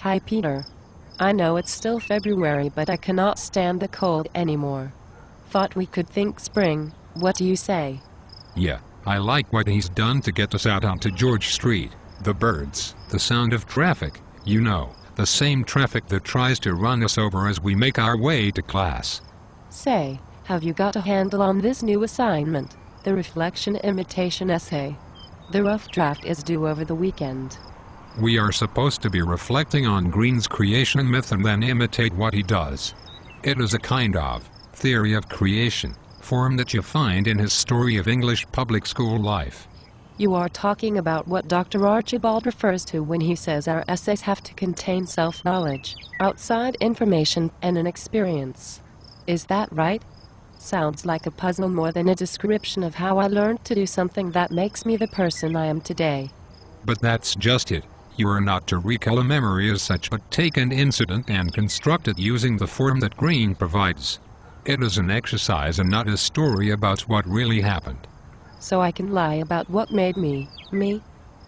Hi Peter. I know it's still February, but I cannot stand the cold anymore. Thought we could think spring, what do you say? Yeah, I like what he's done to get us out onto George Street, the birds, the sound of traffic, you know, the same traffic that tries to run us over as we make our way to class. Say, have you got a handle on this new assignment, the reflection imitation essay? The rough draft is due over the weekend. We are supposed to be reflecting on Green's creation myth and then imitate what he does. It is a kind of theory of creation form that you find in his story of English public school life. You are talking about what Dr. Archibald refers to when he says our essays have to contain self-knowledge, outside information, and an experience. Is that right? Sounds like a puzzle more than a description of how I learned to do something that makes me the person I am today. But that's just it. You are not to recall a memory as such, but take an incident and construct it using the form that Green provides. It is an exercise and not a story about what really happened. So I can lie about what made me, me?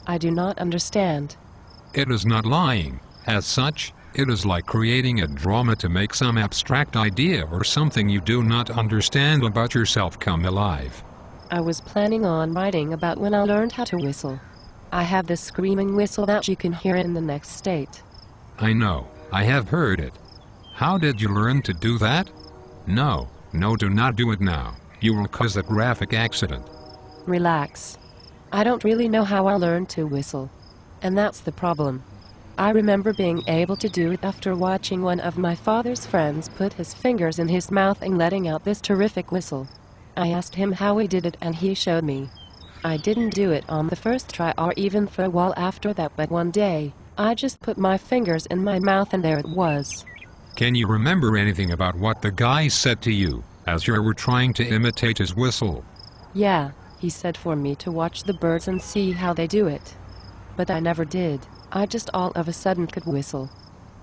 I do not understand. It is not lying. As such, it is like creating a drama to make some abstract idea or something you do not understand about yourself come alive. I was planning on writing about when I learned how to whistle. I have this screaming whistle that you can hear in the next state. I know, I have heard it. How did you learn to do that? No, do not do it now. You will cause a graphic accident. Relax. I don't really know how I learned to whistle. And that's the problem. I remember being able to do it after watching one of my father's friends put his fingers in his mouth and letting out this terrific whistle. I asked him how he did it and he showed me. I didn't do it on the first try or even for a while after that, but one day, I just put my fingers in my mouth and there it was. Can you remember anything about what the guy said to you as you were trying to imitate his whistle? Yeah, he said for me to watch the birds and see how they do it. But I never did. I just all of a sudden could whistle.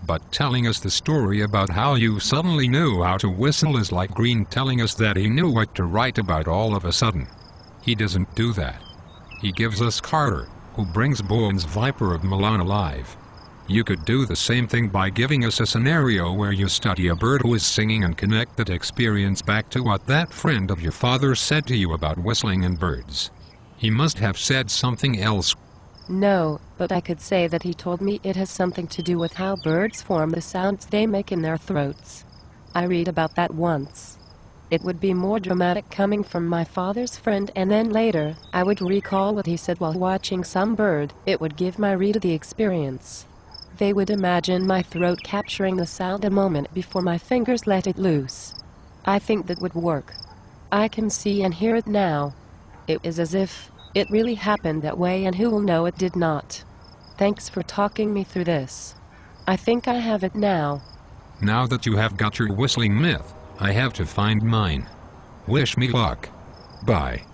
But telling us the story about how you suddenly knew how to whistle is like Green telling us that he knew what to write about all of a sudden. He doesn't do that. He gives us Carter, who brings Bowen's Viper of Milan alive. You could do the same thing by giving us a scenario where you study a bird who is singing and connect that experience back to what that friend of your father said to you about whistling and birds. He must have said something else. No, but I could say that he told me it has something to do with how birds form the sounds they make in their throats. I read about that once. It would be more dramatic coming from my father's friend, and then later, I would recall what he said while watching some bird. It would give my reader the experience. They would imagine my throat capturing the sound a moment before my fingers let it loose. I think that would work. I can see and hear it now. It is as if it really happened that way, and who will know it did not. Thanks for talking me through this. I think I have it now. Now that you have got your whistling myth, I have to find mine. Wish me luck. Bye.